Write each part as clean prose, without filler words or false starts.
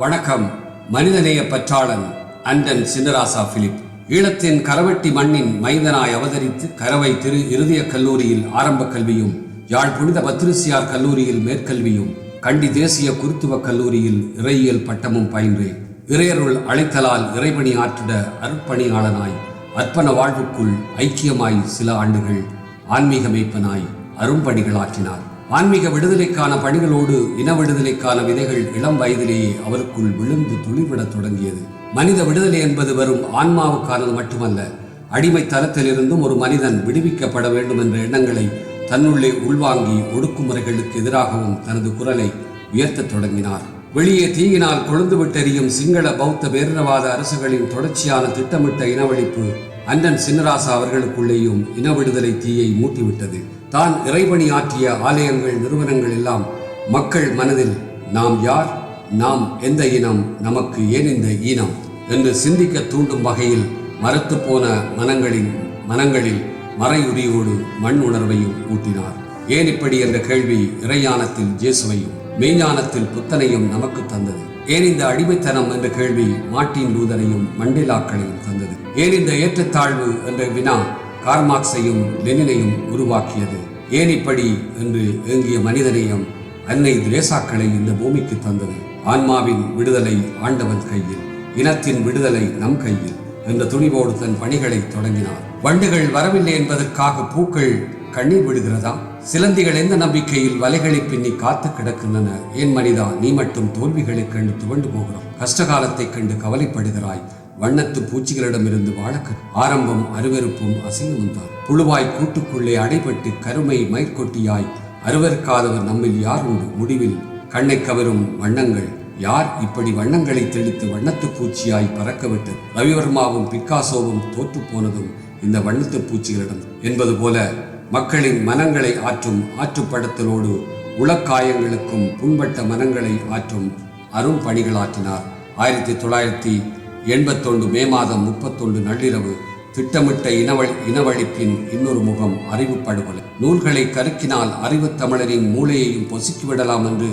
வணக்கம். மனிதநேய பற்றாளன் அண்டன் சின்னராசா பிலிப் ஈழத்தின் கரவட்டி மண்ணின் மைந்தனாய் அவதரித்து கரவை திரு இருதய கல்லூரியில் ஆரம்ப கல்வியும், யாழ் புனித பத்திரிசியார் கல்லூரியில் மேற்கல்வியும், கண்டி தேசிய குருத்துவ கல்லூரியில் இறையியல் பட்டமும் பயின்றேன். இறையருள் அழைத்தலால் இறைபணி ஆற்றிட அருட்பணியாளனாய் அர்ப்பண வாழ்வுக்குள் ஐக்கியமாய் சில ஆண்டுகள் ஆன்மீக மேய்ப்பனாய் அரும்பணிகளாற்றினார். ஆன்மீக விடுதலைக்கான பணிகளோடு இன விடுதலைக்கான விதைகள் இளம் வயதிலேயே அவருக்குள் விழுந்து துளிர்விடத் தொடங்கியது. மனித விடுதலை என்பது வெறும் ஆன்மாவுக்கானது மட்டுமல்ல, அடிமைத்தனத்திலிருந்தும் ஒரு மனிதன் விடுவிக்கப்பட வேண்டும் என்ற எண்ணங்களை தன்னுள்ளே உள்வாங்கி ஒடுக்குமுறைகளுக்கு எதிராகவும் தனது குரலை உயர்த்தத் தொடங்கினார். வெளியே தீயினால் கொழுந்து விட்டெறியும் சிங்கள பௌத்த பேரினவாத அரசுகளின் தொடர்ச்சியான திட்டமிட்ட இனவழிப்பு அண்டன் சின்னராசா அவர்களுக்குள்ளேயும் இன விடுதலை தீயை மூட்டிவிட்டது. தான் இறைபணி ஆற்றிய ஆலயங்கள், நிறுவனங்கள் எல்லாம் மக்கள் மனதில் நாம் யார், நாம் எந்த இனம், நமக்கு ஏன் இந்த ஈனம் என்று சிந்திக்க தூண்டும் வகையில் மரத்து போன மனங்களில் மறையுரியோடு மண் உணர்வையும் ஊட்டினார். ஏன் இப்படி என்ற கேள்வி இறைஞானத்தில் இயேசுவையும் மெய்ஞானத்தில் புத்தனையும் நமக்கு தந்தது. ஏன் இந்த அடிமைத்தனம் என்ற கேள்வி மார்ட்டின் லூதரையும் மண்டேலாக்களையும் தந்தது. ஏன் இந்த ஏற்றத்தாழ்வு என்ற வினா கார்மார்க்ஸையும் லெனினையும் உருவாக்கியது. ஏன் இப்படி என்று ஏங்கிய மனிதநேயம் அன்னை திரேசாக்களை இந்த பூமிக்கு தந்தது. ஆன்மாவின் விடுதலை ஆண்டவன் கையில், இனத்தின் விடுதலை நம் கையில் என்ற துணிவோடு தன் பணிகளை தொடங்கினார். வண்டுகள் வரவில்லை என்பதற்காக பூக்கள் கண்ணீர் விடுகிறதா? சிலந்திகள் எந்த நம்பிக்கையில் வலைகளை பின்னி காத்து கிடக்கின்றன? ஏன் மனிதா, நீ மட்டும் தோல்விகளை கண்டு துவண்டு போகிறாய்? கஷ்டகாலத்தை கண்டு கவலைப்படுகிறாய். வண்ணத்து பூச்சிகளிடமிருந்து வாழக்க ஆரம்பம் அருவருப்பும் அசிங்கமும் தான். புழுவாய் கூட்டுக்குள்ளே அடைபட்டு கருமை மயிர்கொட்டியாய் அருவருக்காதவர் நம்மில் யார் உண்டு? முடிவில் கண்ணை கவரும் வண்ணங்கள் யார் இப்படி வண்ணங்களை தெளித்து வண்ணத்து பூச்சியாய் பறக்கவிட்டது? ரவிவர்மாவும் பிக்காசோவும் தோற்று போனதும் இந்த வண்ணத்து பூச்சிகளிடம் என்பது போல மக்களின் மனங்களை ஆற்றும் ஆற்றுப்படத்தலோடு உளக்காயங்களுக்கும் புண்பட்ட மனங்களை ஆற்றும் அரும் பணிகளாற்றினார். 1981 மே மாதம் 31 நள்ளிரவு திட்டமிட்ட இனவழிப்பின் இன்னொரு முகம் அறிவு படுகொலை. நூல்களை கருக்கினால் அறிவு தமிழரின் மூளையையும் பொசுக்கிவிடலாம் என்று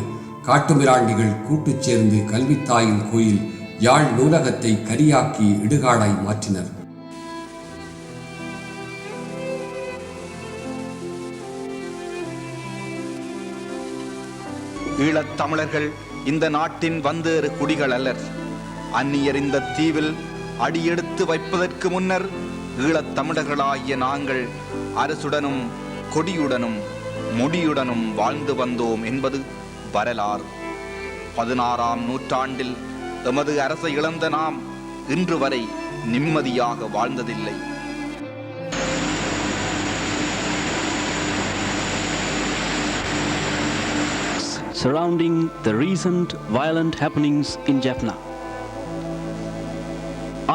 காட்டுமிராண்டிகள் கூட்டு சேர்ந்து கல்வித்தாயின் கோயில் யாழ் நூலகத்தை கரியாக்கி இடுகாடாய் மாற்றினர். ஈழத்தமிழர்கள் இந்த நாட்டின் வந்தேறு குடிகள் அல்லர். அந்நியர் இந்த தீவில் அடியெடுத்து வைப்பதற்கு முன்னர் ஈழத்தமிழர்களாகிய நாங்கள் அரசுடனும் கொடியுடனும் முடியுடனும் வாழ்ந்து வந்தோம் என்பது வரலாறு. 16ஆம் நூற்றாண்டில் எமது அரசை இழந்த நாம் இன்று வரை நிம்மதியாக வாழ்ந்ததில்லை. Surrounding the recent violent happenings in Jaffna.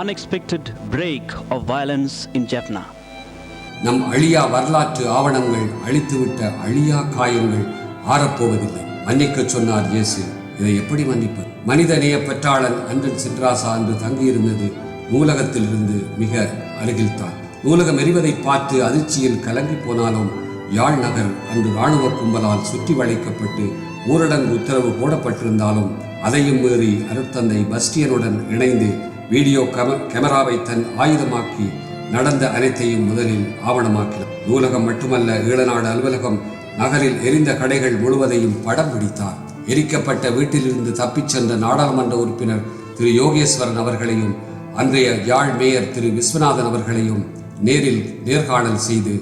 Unexpected break of violence in Jaffna. நம் அழியா வரலாற்று ஆவணங்கள் அழித்துவிட்ட அழியா காயங்கள் ஆறப்போவதில்லை. மன்னிக்க சொன்னார் இயேசு. இதை எப்படி மன்னிப்பது? மனிதநேய பற்றாளன் அண்டன் சின்னராசா என்று தங்கியிருந்தது நூலகத்திலிருந்து மிக அருகில்தான். நூலகம் எரிவதை பார்த்து அதிர்ச்சியில் கலங்கி போனாலும் யாழ் நகர் அன்று இராணுவ கும்பலால் சுற்றி வளைக்கப்பட்டு ஊரடங்கு உத்தரவு போடப்பட்டிருந்தாலும் அதையும் மீறி அருட்தந்தை பஸ்டியனுடன் இணைந்து வீடியோ கேமராவை தன் ஆயுதமாக்கி நடந்த அனைத்தையும் முதலில் ஆவணமாக்கினார். நூலகம் மட்டுமல்ல, ஈழநாடு அலுவலகம், நகரில் எரிந்த கடைகள் முழுவதையும் படம் பிடித்தார். எரிக்கப்பட்ட வீட்டிலிருந்து தப்பிச் சென்ற நாடாளுமன்ற உறுப்பினர் திரு யோகேஸ்வரன் அவர்களையும் அன்றைய யாழ் மேயர் திரு விஸ்வநாதன் அவர்களையும் நேரில் நேர்காணல் செய்து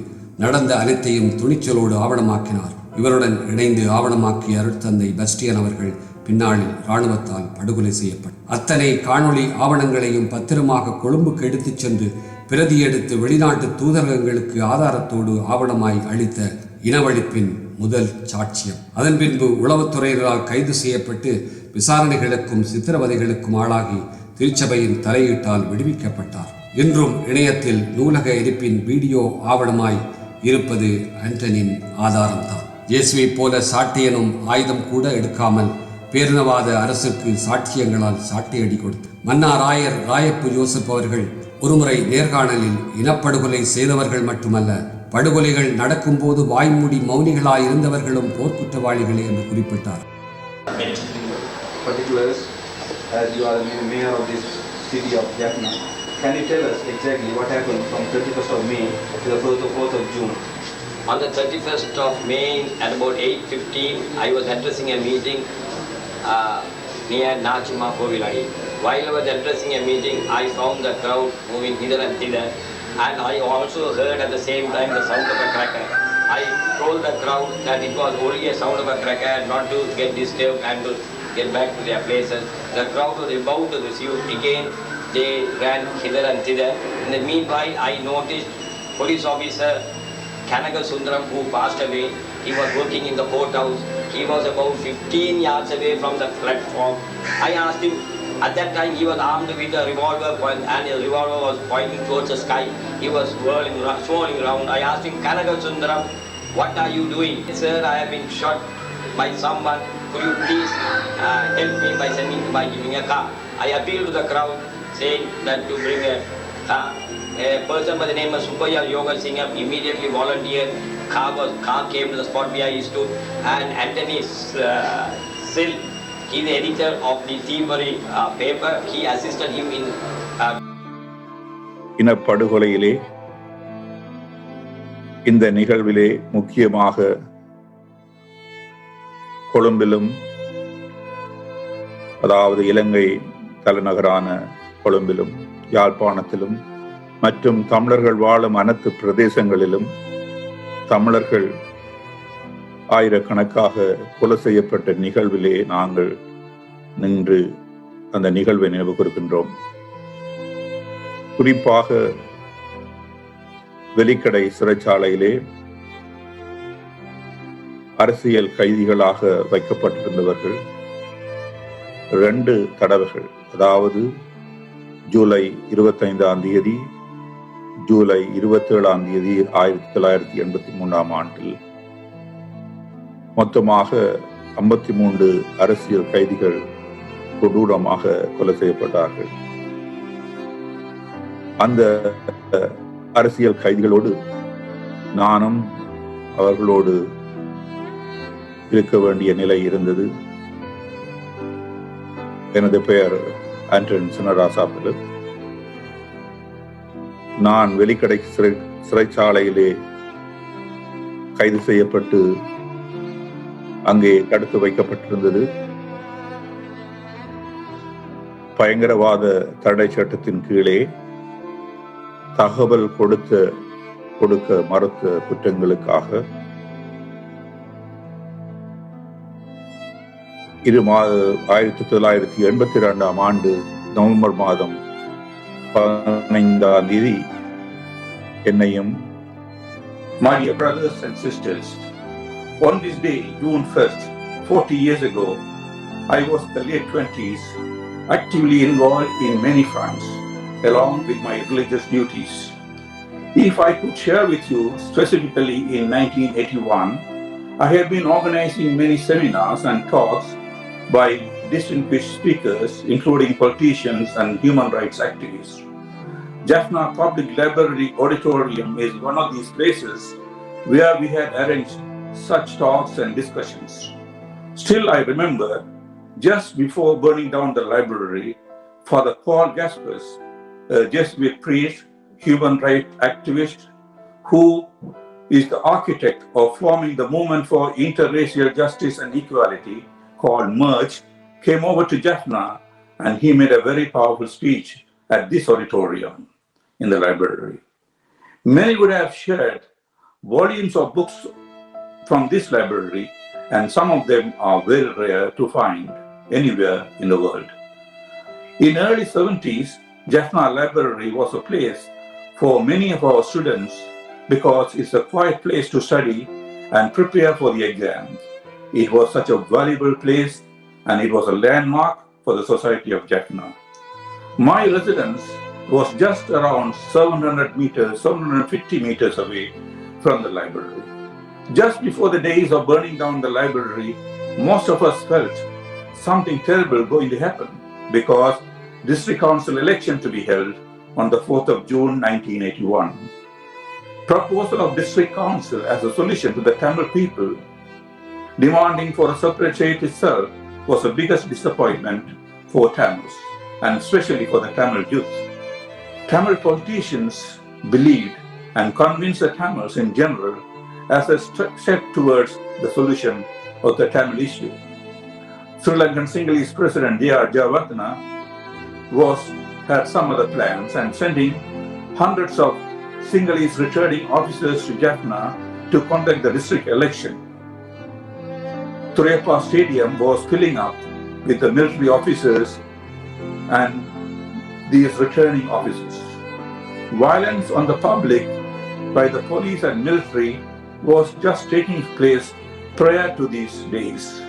நடந்த அனைத்தையும் துணிச்சலோடு ஆவணமாக்கினார். இவருடன் இணைந்து ஆவணமாக்கிய அருட்தந்தை பஸ்டியன் அவர்கள் பின்னாளில் இராணுவத்தால் படுகொலை செய்யப்பட்டார். அத்தனை காணொளி ஆவணங்களையும் பத்திரமாக கொழும்புக்கு எடுத்துச் சென்று பிரதி எடுத்து வெளிநாட்டு தூதரகங்களுக்கு ஆதாரத்தோடு ஆவணமாய் அளித்த இனவழிப்பின் முதல் சாட்சியம். அதன் பின்பு உளவுத்துறையினரால் கைது செய்யப்பட்டு விசாரணைகளுக்கும் சித்திரவதைகளுக்கும் ஆளாகி திருச்சபையின் தலையீட்டால் விடுவிக்கப்பட்டார். இன்றும் இணையத்தில் நூலக எரிப்பின் வீடியோ ஆவணமாய் இருப்பது ஆண்டனின் ஆதாரம்தான். இயேசுவை போல சாட்டியனும் ஆயுதம் கூட எடுக்காமல் பேரினவாத அரசுக்கு சாட்சியங்களால் சாட்டையடி கொடுத்து மன்னார் ஆயர் ராயப்பு யோசப் அவர்கள் ஒருமுறை நேர்காணலில் இனப்படுகொலை செய்தவர்கள் மட்டுமல்ல, படுகொலைகள் நடக்கும் போது வாய்மூடி மௌனிகளாய் இருந்தவர்களும் போர்க்குற்றவாளிகளே என்று குறிப்பிட்டார். as you are the mayor of this city of Jaffna. Can you tell us exactly what happened from 31st of May to the 4th of June? On the 31st of May at about 8:15, I was addressing a meeting near Nachima Koviladi. While I was addressing a meeting, I found the crowd moving hither and thither, and I also heard at the same time the sound of a cracker. I told the crowd that it was only a sound of a cracker, not to get disturbed and to get back to their places. The crowd was about to receive again. They ran hither and thither. In the meanwhile, I noticed police officer Kanaga Sundaram, who passed away. He was working in the courthouse. He was about 15 yards away from the platform. I asked him, at that time he was armed with a revolver and his revolver was pointing towards the sky. He was swirling around. I asked him, Kanaga Sundaram, what are you doing? Sir, I have been shot by someone. Could you please help me by giving a car? I appealed to the crowd saying that to bring a car. A person by the name of Subhaya Yoga Singh immediately volunteered. Car came to the spot where he stood, and Anthony Sil, he is the editor of the Thievery paper. He assisted him in இனப்படுகொலையிலே இந்த நிகழ்விலே முக்கியமாக கொழும்பிலும், அதாவது இலங்கை தலைநகரான கொழும்பிலும், யாழ்ப்பாணத்திலும் மற்றும் தமிழர்கள் வாழும் அனைத்து பிரதேசங்களிலும் தமிழர்கள் ஆயிரக்கணக்காக கொலை செய்யப்பட்ட நிகழ்விலே நாங்கள் நின்று அந்த நிகழ்வை நினைவு கூர்கின்றோம். குறிப்பாக வெலிக்கடை சிறைச்சாலையிலே அரசியல் கைதிகளாக வைக்கப்பட்டிருந்தவர்கள் 2 தடவைகள், அதாவது ஜூலை 25ஆம் தேதி, ஜூலை 27ஆம் தேதி 1983ஆம் ஆண்டில் மொத்தமாக 53 அரசியல் கைதிகள் கொடூரமாக கொலை செய்யப்பட்டார்கள். அந்த அரசியல் கைதிகளோடு நானும் அவர்களோடு இருக்க வேண்டிய நிலை இருந்தது. எனது பெயர் ஆண்டன் சின்னராசா பிலிப். நான் வெலிக்கடை சிறைச்சாலையிலே கைது செய்யப்பட்டு அங்கே தடுத்து வைக்கப்பட்டிருந்தது. பயங்கரவாத தடை சட்டத்தின் கீழே தகவல் கொடுக்க மறுத்த குற்றங்களுக்காக 1982ஆம் ஆண்டு நவம்பர் மாதம் 15ஆம் தேதி என்னையும் My dear brothers and sisters, on this day, June 1st, 40 years ago, I was in the late 20s, actively involved in many fronts, along with my religious duties. If I could share with you specifically in 1981, I have been organizing many seminars and talks by distinguished speakers, including politicians and human rights activists. Jaffna Public Library Auditorium is one of these places where we had arranged such talks and discussions. Still, I remember, just before burning down the library, Father Paul Gaspers, a Jesuit priest, human rights activist, who is the architect of forming the movement for interracial justice and equality called MERGE, came over to Jaffna, and he made a very powerful speech at this auditorium in the library. Many would have shared volumes of books from this library, and some of them are very rare to find anywhere in the world. In early 70s, Jaffna Library was a place for many of our students because it's a quiet place to study and prepare for the exams. It was such a valuable place, and it was a landmark for the Society of Jaffna. My residence was just around 750 meters away from the library. Just before the days of burning down the library, most of us felt something terrible going to happen because district council election to be held on the 4th of June 1981. Proposal of district council as a solution to the Tamil people demanding for a separate state itself was the biggest disappointment for Tamils, and especially for the Tamil youth. Tamil politicians believed and convinced the Tamils in general as a step towards the solution of the Tamil issue. Sri Lankan Sinhalese President D.R. Jayawardena had some other plans and sending hundreds of Sinhalese returning officers to Jaffna to conduct the district election. Thuraiappa Stadium was filling up with the military officers and these returning officers. Violence on the public by the police and military was just taking place prior to these days.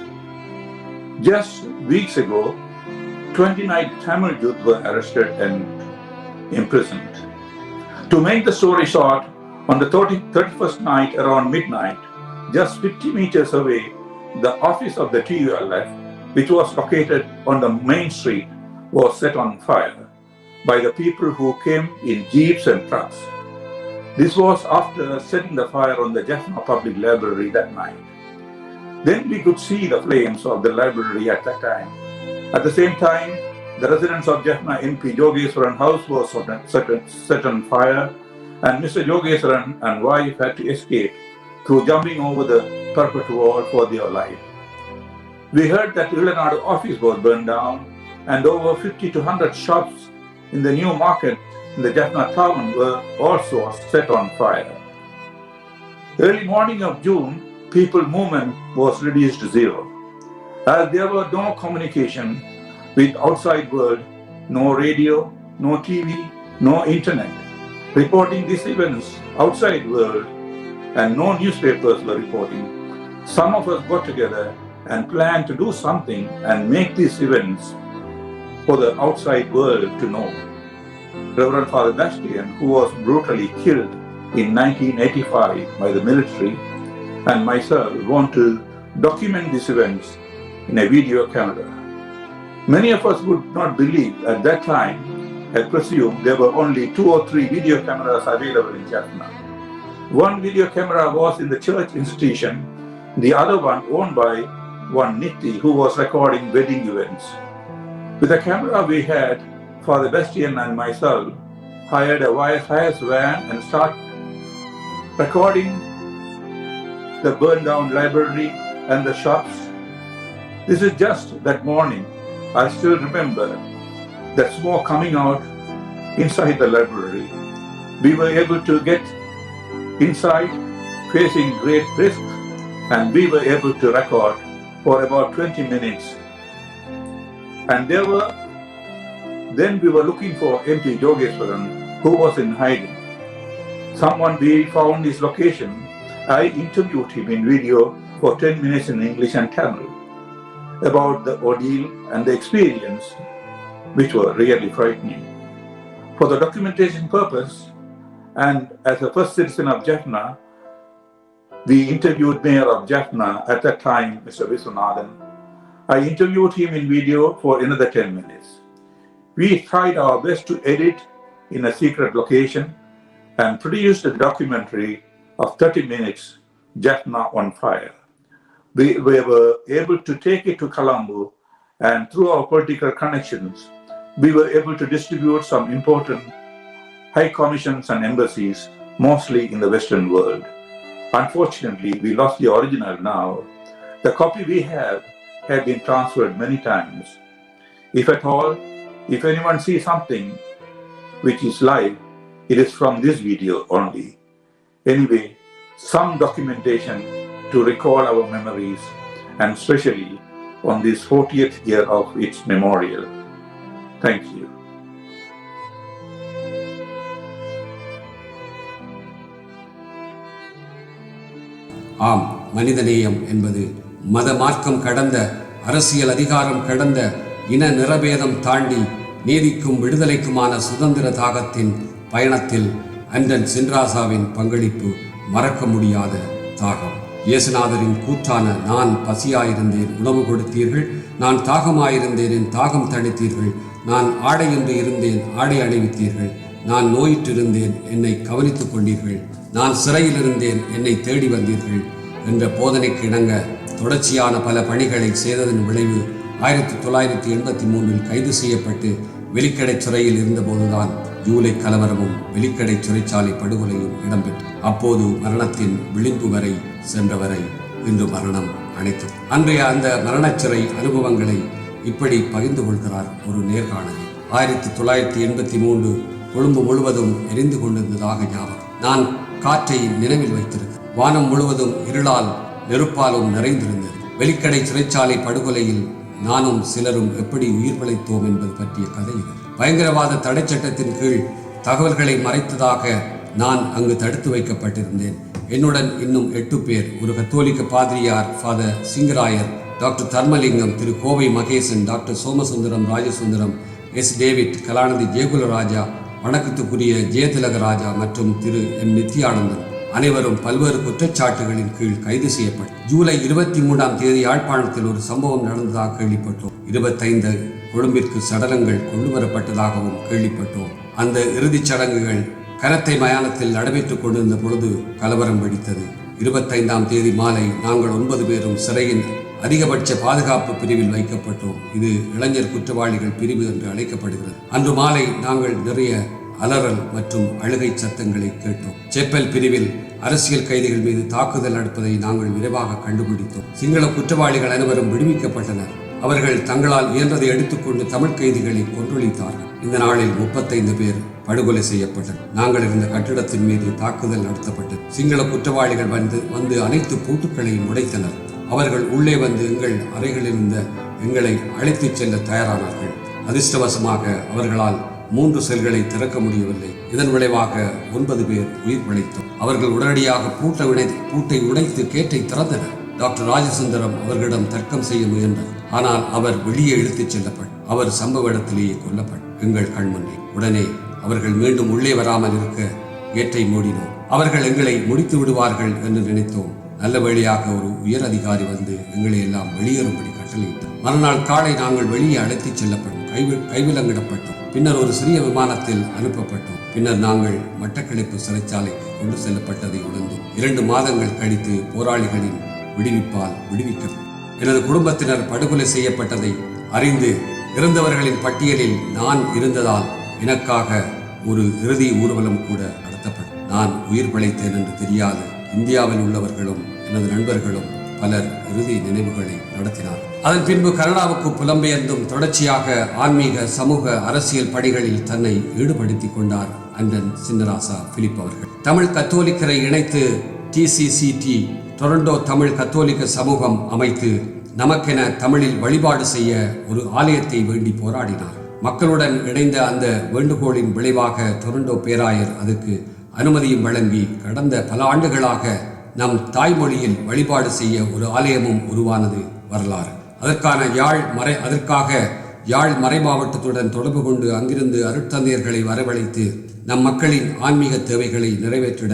Just weeks ago, 29 Tamil youth were arrested and imprisoned. To make the story short, on the 31st night around midnight, just 50 meters away, the office of the TULF, which was located on the main street, was set on fire by the people who came in jeeps and trucks. This was after setting the fire on the Jaffna Public Library that night. Then we could see the flames of the library at that time. At the same time, the residence of Jaffna MP Jogeswaran house was set on fire, and Mr. Jogeswaran and wife had to escape through jumping over the parapet wall for their life. We heard that Ilanadu office was burned down, and over 50 to 100 shops in the new market in the Jaffna town were also set on fire. Early morning of June, people movement was reduced to zero. As there was no communication with outside world, no radio, no TV, no internet, reporting these events outside world, and no newspapers were reporting, some of us got together and planned to do something and make these events for the outside world to know. Reverend Father Bastian, who was brutally killed in 1985 by the military, and myself want to document these events in a video camera. Many of us would not believe at that time, I presume there were only 2 or 3 video cameras available in Jaffna. One video camera was in the church institution, the other one owned by one Nitti who was recording wedding events. With the camera we had, Father Bastian and myself hired a hire van and started recording the burned down library and the shops. This is just that morning. I still remember that smoke coming out inside the library. We were able to get inside facing great risk, and we were able to record for about 20 minutes. And then we were looking for MP Jogeswaran, who was in hiding. Someone we found his location. I interviewed him in video for 10 minutes in English and Tamil about the ordeal and the experience, which were really frightening. For the documentation purpose, and as a first citizen of Jaffna, we interviewed Mayor of Jaffna at that time, Mr. Viswanathan. I interviewed him in video for another 10 minutes. We tried our best to edit in a secret location and produced a documentary of 30 minutes, Jaffna on Fire. We were able to take it to Colombo, and through our political connections, we were able to distribute some important high commissions and embassies, mostly in the Western world. Unfortunately, we lost the original now. The copy we have had been transferred many times. If at all, if anyone sees something which is live, it is from this video only. Anyway, some documentation to recall our memories, and especially on this 40th year of its memorial. Thank you. ஆம், மனிதநேயம் என்பது மத மார்க்கம் கடந்த, அரசியல் அதிகாரம் கடந்த, இன நிறபேதம் தாண்டி நீதிக்கும் விடுதலைக்குமான சுதந்திர தாகத்தின் பயணத்தில் அண்டன் சின்ராசாவின் பங்களிப்பு மறக்க முடியாத தாகம். இயேசுநாதரின் கூற்றான நான் பசியாயிருந்தேன் உணவு கொடுத்தீர்கள், நான் தாகமாயிருந்தேன் என் தாகம் தணித்தீர்கள், நான் ஆடையின்றி இருந்தேன் ஆடை அணிவித்தீர்கள், நான் நோயிற்றிருந்தேன் என்னை கவனித்துக் கொண்டீர்கள், நான் சிறையில் இருந்தேன் என்னை தேடி வந்தீர்கள் என்ற போதனைக்கு இணங்க தொடர்ச்சியான பல பணிகளை செய்ததன் விளைவு 1983 கைது செய்யப்பட்டு வெலிக்கடை சிறையில் இருந்தபோதுதான் ஜூலை கலவரமும் வெலிக்கடை சிறைச்சாலை படுகொலையும் இடம்பெற்று அப்போது மரணத்தின் விளிம்பு வரை சென்றவரை இன்று மரணம் அணைத்தது. அன்றைய அந்த மரணச்சிறை அனுபவங்களை இப்படி பகிர்ந்து கொள்கிறார் ஒரு நேர்காணலில். 1983 கொழும்பு முழுவதும் எரிந்து கொண்டிருந்ததாக ஞாபகம். நான் காற்றை நினைவில் வைத்திருக்கிறேன். வானம் முழுவதும் இருளால் நெருப்பாலும் நிறைந்திருந்தது. வெலிக்கடை சிறைச்சாலை படுகொலையில் நானும் சிலரும் எப்படி உயிர் பிழைத்தோம் என்பது பற்றிய கதை இது. பயங்கரவாத தடை சட்டத்தின் கீழ் தகவல்களை மறைத்ததாக நான் அங்கு தடுத்து வைக்கப்பட்டிருந்தேன். என்னுடன் இன்னும் 8 பேர், ஒரு கத்தோலிக்க பாதிரியார் father Singarayar, doctor Dharmalingam, Thiru Kovai Maheshan, doctor Somasundaram Rajasundaram, S David, Kalanidhi Jeyakularajah, வணக்கத்துக்குரிய ஜெயதிலகராஜா மற்றும் திரு எம் நித்யானந்தன் அனைவரும் பல்வேறு குற்றச்சாட்டுகளின் கீழ் கைது செய்யப்பட்டு ஜூலை 23ஆம் தேதி யாழ்ப்பாணத்தில் ஒரு சம்பவம் நடந்ததாக கேள்விப்பட்டோம். 25 கொழும்பிற்கு சடலங்கள் கொண்டு வரப்பட்டதாகவும் கேள்விப்பட்டோம். அந்த இறுதிச் சடங்குகள் கரத்தை மயானத்தில் நடைபெற்றுக் கொண்டிருந்த பொழுது கலவரம் வெடித்தது. 25ஆம் தேதி மாலை நாங்கள் 9 பேரும் சிறையின் அதிகபட்ச பாதுகாப்பு பிரிவில் வைக்கப்பட்டோம். இது இளைஞர் குற்றவாளிகள் பிரிவு என்று அழைக்கப்படுகிறது. அன்று மாலை நாங்கள் நிறைய அலறல் மற்றும் அழுகை சத்தங்களை கேட்டோம். செப்பல் பிரிவில் அரசியல் கைதிகள் மீது தாக்குதல் நடப்பதை நாங்கள் விரைவாக கண்டுபிடித்தோம். சிங்கள குற்றவாளிகள் அனைவரும் விடுவிக்கப்பட்டனர். அவர்கள் தங்களால் இயன்றதை எடுத்துக்கொண்டு தமிழ் கைதிகளை கொன்றொழித்தார்கள். இந்த நாளில் 35 பேர் படுகொலை செய்யப்பட்டனர். நாங்கள் இருந்த கட்டிடத்தின் மீது தாக்குதல் நடத்தப்பட்டது. சிங்கள குற்றவாளிகள் வந்து அனைத்து பூட்டுக்களையும் உடைத்தனர். அவர்கள் உள்ளே வந்து எங்கள் அறைகளில் இருந்த எங்களை அழைத்துச் செல்ல தயாரானார்கள். அதிர்ஷ்டவசமாக அவர்களால் 3 செல்களை திறக்க முடியவில்லை. இதன் விளைவாக 9 பேர் உயிர் பிழைத்தோம். அவர்கள் உடனடியாக பூட்டை உடைத்து கேட்டை திறந்தனர். டாக்டர் ராஜசுந்தரம் அவர்களிடம் தர்க்கம் செய்ய முயன்றார். ஆனால் அவர் வெளியே இழுத்துச் செல்லப்பட்டார். அவர் சம்பவ இடத்திலேயே கொல்லப்பட்டார் எங்கள் கண்முன்னே. உடனே அவர்கள் மீண்டும் உள்ளே வராமல் இருக்க கேட்டை மூடினோம். அவர்கள் எங்களை முடித்து விடுவார்கள் என்று நினைத்தோம். நல்ல வேளையாக ஒரு உயர் அதிகாரி வந்து எங்களை எல்லாம் வெளியேறும்படி கட்டளையிட்டார். மறுநாள் காலை நாங்கள் வெளியே அழைத்துச் செல்லப்பட்டோம். கைவிலங்கிடப்பட்டோம். பின்னர் ஒரு சிறிய விமானத்தில் அனுப்பப்பட்டோம். பின்னர் நாங்கள் மட்டக்களப்பு சிறைச்சாலைக்கு கொண்டு செல்லப்பட்டதை உணர்ந்தோம். 2 மாதங்கள் கழித்து போராளிகளின் விடுவிப்பால் விடுவிக்கப்பட்டோம். எனது குடும்பத்தினர் படுகொலை செய்யப்பட்டதை அறிந்து இறந்தவர்களின் பட்டியலில் நான் இருந்ததால் எனக்காக ஒரு இறுதி ஊர்வலம் கூட நடத்தப்பட்டது. நான் உயிர் பிழைத்தேன் என்று தெரியாது இந்தியாவில் உள்ளவர்களும் எனது நண்பர்களும் பலர் இறுதி நினைவுகளை நடத்தினார். அதன் பின்பு கனடாவுக்கு புலம்பெயர்ந்தும் தொடர்ச்சியாக ஆன்மீக, சமூக, அரசியல் பணிகளில் தன்னை ஈடுபடுத்திக் கொண்டார் அண்டன் சின்னராசா பிலிப் அவர்கள். தமிழ் கத்தோலிக்கரை இணைத்து TCCT டொரண்டோ தமிழ் கத்தோலிக்க சமூகம் அமைத்து நமக்கென தமிழில் வழிபாடு செய்ய ஒரு ஆலயத்தை வேண்டி போராடினார். மக்களுடன் இணைந்த அந்த வேண்டுகோளின் விளைவாக டொரண்டோ பேராயர் அதற்கு அனுமதியும் வழங்கி கடந்த பல ஆண்டுகளாக நம் தாய்மொழியில் வழிபாடு செய்ய ஒரு ஆலயமும் உருவானது வரலாறு. அதற்காக யாழ் மறை மாவட்டத்துடன் தொடர்பு கொண்டு அங்கிருந்து அருட்தந்தையர்களை வரவழைத்து நம் மக்களின் ஆன்மீக தேவைகளை நிறைவேற்றிட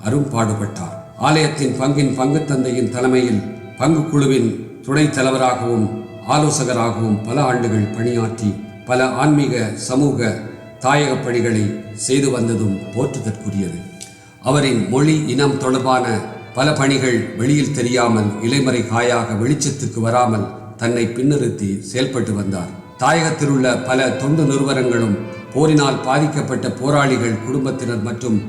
அரும்பாடுபட்டார். ஆலயத்தின் பங்கு தந்தையின் தலைமையில் பங்கு குழுவின் துணைத் தலைவராகவும் ஆலோசகராகவும் பல ஆண்டுகள் பணியாற்றி பல ஆன்மீக, சமூக, தாயக பணிகளை செய்து வந்ததும் போற்றுதற்குரியது. அவரின் மொழி, இனம் தொடர்பான பல பணிகள் வெளியில் தெரியாமல் இலைமறை காயாக வெளிச்சத்துக்கு வராமல் தன்னை பின்னிறுத்தி செயல்பட்டு வந்தார். தாயகத்தில் உள்ள பல தொண்டு நிறுவனங்களும் போரினால் பாதிக்கப்பட்ட போராளிகள் குடும்பத்தினர் மற்றும்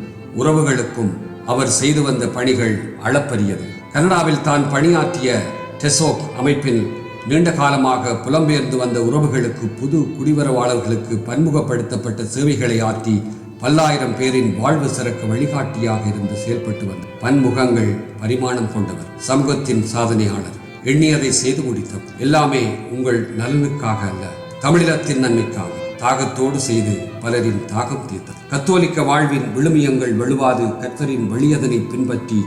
உறவுகளுக்கும் அவர் செய்து வந்த பணிகள் அளப்பரியது. கனடாவில் தான் பணியாற்றிய டெசோக் அமைப்பின் நீண்ட காலமாக புலம்பெயர்ந்து வந்த உறவுகளுக்கு, புது குடிவரவாளர்களுக்கு பன்முகப்படுத்தப்பட்ட சேவைகளை ஆற்றி பல்லாயிரம் பேரின் வாழ்வு சிறக்க வழிகாட்டியாக இருந்து செயல்பட்டு வந்த பன்முகங்கள் பரிமாணம் கொண்டவர், சமூகத்தின் சாதனையாளர், எண்ணியதை செய்து முடித்தவர். எல்லாமே உங்கள் நலனுக்காக அல்ல, தமிழினத்தின் நன்மைக்காக தாகத்தோடு செய்து பலரின் தாகம் தீர்த்தது. கத்தோலிக்க வாழ்வின் விழுமியங்கள் வலுவாது கர்த்தரின் வழியதனை பின்பற்றி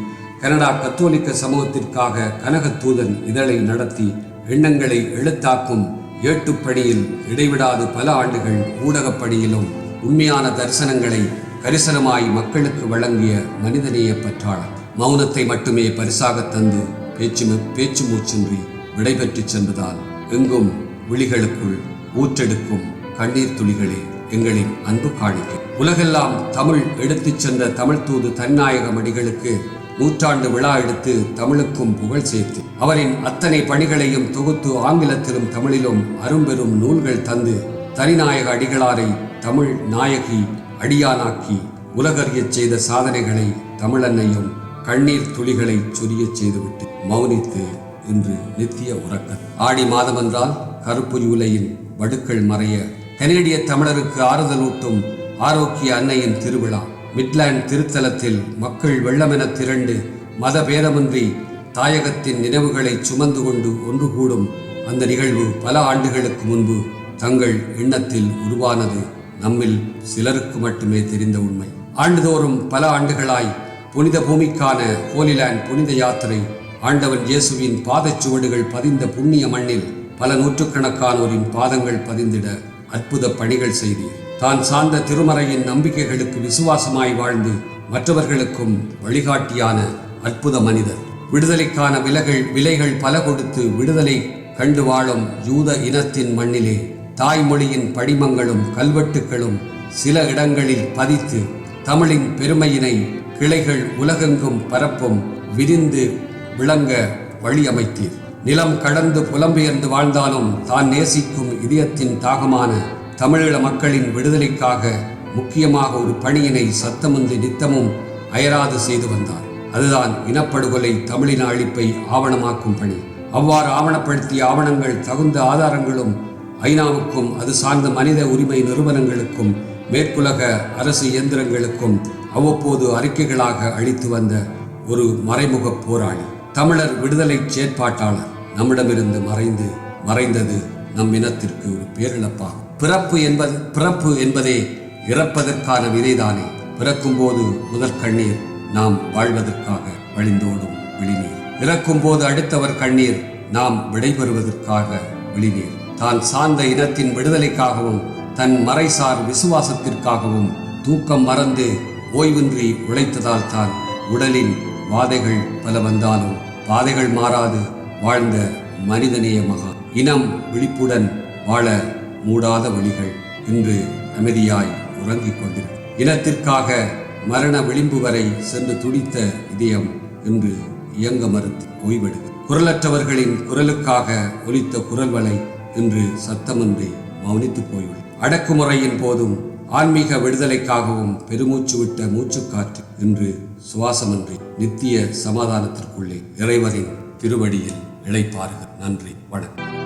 கனடா கத்தோலிக்க சமூகத்திற்காக கனகத்தூதன் இதழை நடத்தி எண்ணங்களை எழுத்தாக்கும் ஏட்டுப்பணியில் இடைவிடாது பல ஆண்டுகள் ஊடகப் பணியிலும் உண்மையான தரிசனங்களை கரிசனமாய் மக்களுக்கு வழங்கிய மனிதநேய பற்றாளர். மௌனத்தை மட்டுமே பரிசாக தந்து பேச்சு மூச்சின்றி விடைபெற்று சென்றதால் எங்கும் விழிகளுக்குள் ஊற்றெடுக்கும் கண்ணீர் துளிகளே எங்களின் அன்பு காணிக்கை. உலகெல்லாம் தமிழ் எடுத்துச் சென்ற தமிழ் தூது தன்னாயக மடிகளுக்கு நூற்றாண்டு விழா எடுத்து தமிழுக்கும் புகழ் சேர்த்து அவரின் அத்தனை பணிகளையும் தொகுத்து ஆங்கிலத்திலும் தமிழிலும் அரும்பெரும் நூல்கள் தந்து தனிநாயக அடிகளாரை தமிழ் நாயகி அடியானாக்கி உலகறியச் செய்த சாதனைகளை தமிழன்னையும் கண்ணீர் துளிகளை சொரியச் செய்துவிட்டு மௌனித்து இன்று நித்திய உறக்கம். ஆடி மாதம் என்றால் கருப்பு யூலையின் வடுக்கள் மறைய கனேடிய தமிழருக்கு ஆறுதலூட்டும் ஆரோக்கிய அன்னையின் திருவிழா. மிட்லாண்ட் திருத்தலத்தில் மக்கள் வெள்ளமென திரண்டு மத பேதமின்றி தாயகத்தின் நினைவுகளை சுமந்து கொண்டு ஒன்று கூடும் அந்த நிகழ்வு பல ஆண்டுகளுக்கு முன்பு தங்கள் எண்ணத்தில் உருவானது நம்மில் சிலருக்கு மட்டுமே தெரிந்த உண்மை. ஆண்டுதோறும் பல ஆண்டுகளாய் புனித பூமிக்கான ஹோலிலேண்ட் புனித யாத்திரை ஆண்டவன் இயேசுவின் பாதச்சுவடுகள் பதிந்த புண்ணிய மண்ணில் பல நூற்றுக்கணக்கானோரின் பாதங்கள் பதிந்திட அற்புத பணிகள் செய்தீர். தான் சார்ந்த திருமறையின் நம்பிக்கைகளுக்கு விசுவாசமாய் வாழ்ந்து மற்றவர்களுக்கும் வழிகாட்டியான அற்புத மனிதர். விடுதலைக்கான விலைகள் பல கொடுத்து விடுதலை கண்டு வாழும் யூத இனத்தின் மண்ணிலே தாய்மொழியின் படிமங்களும் கல்வெட்டுக்களும் சில இடங்களில் பதித்து தமிழின் பெருமையினை கிளைகள் உலகெங்கும் பரப்பும் விரிந்து விளங்க வழி அமைத்தீர். நிலம் கடந்து புலம்பெயர்ந்து வாழ்ந்தாலும் தான் நேசிக்கும் இதயத்தின் தாகமான தமிழீழ மக்களின் விடுதலைக்காக முக்கியமாக ஒரு பணியினை சத்தமின்றி நித்தமும் அயராது செய்து வந்தார். அதுதான் இனப்படுகொலை தமிழின அழிப்பை ஆவணமாக்கும் பணி. அவ்வாறு ஆவணப்படுத்திய ஆவணங்கள் தகுந்த ஆதாரங்களும் ஐநாவுக்கும் அது சார்ந்த மனித உரிமை நிறுவனங்களுக்கும் மேற்குலக அரசு இயந்திரங்களுக்கும் அவ்வப்போது அறிக்கைகளாக அளித்து வந்த ஒரு மறைமுக போராளி, தமிழர் விடுதலை செயற்பாட்டாளர் நம்மிடமிருந்து மறைந்தது நம் இனத்திற்கு ஒரு பேரிழப்பாகும். பிறப்பு என்பதே இறப்பதற்கான விதைதானே. பிறக்கும் போது முதல் கண்ணீர் நாம் வாழ்வதற்காக வழிந்தோடும் விழிநீர். இறக்கும் போது அடுத்தவர் கண்ணீர் நாம் விடைபெறுவதற்காக விழிநீர். தான் சார்ந்த இனத்தின் விடுதலைக்காகவும் தன் மறைசார் விசுவாசத்திற்காகவும் தூக்கம் மறந்து ஓய்வின்றி உழைத்ததால் தான் உடலின் வாதைகள் பல வந்தாலும் பாதைகள் மாறாது வாழ்ந்த மனிதநேய மகா. இனம் விழிப்புடன் வாழ மூடாத வழிகள் இன்று அமைதியாய் உறங்கிக் கொண்டிருக்கும். இனத்திற்காக மரண விளிம்பு வரை சென்று துடித்த இதயம் இன்று இயங்க மறுத்து ஓய்வெடுக்கும். குரலற்றவர்களின் குரலுக்காக ஒலித்த குரல் வலை இன்று சத்தமின்றி மௌனித்து போய்விடும். அடக்குமுறையின் போதும் ஆன்மீக விடுதலைக்காகவும் பெருமூச்சு விட்ட மூச்சுக்காற்று இன்று சுவாசமின்றி நித்திய சமாதானத்திற்குள்ளே இறைவனின் திருவடியில் இளைப்பாறுக. நன்றி, வணக்கம்.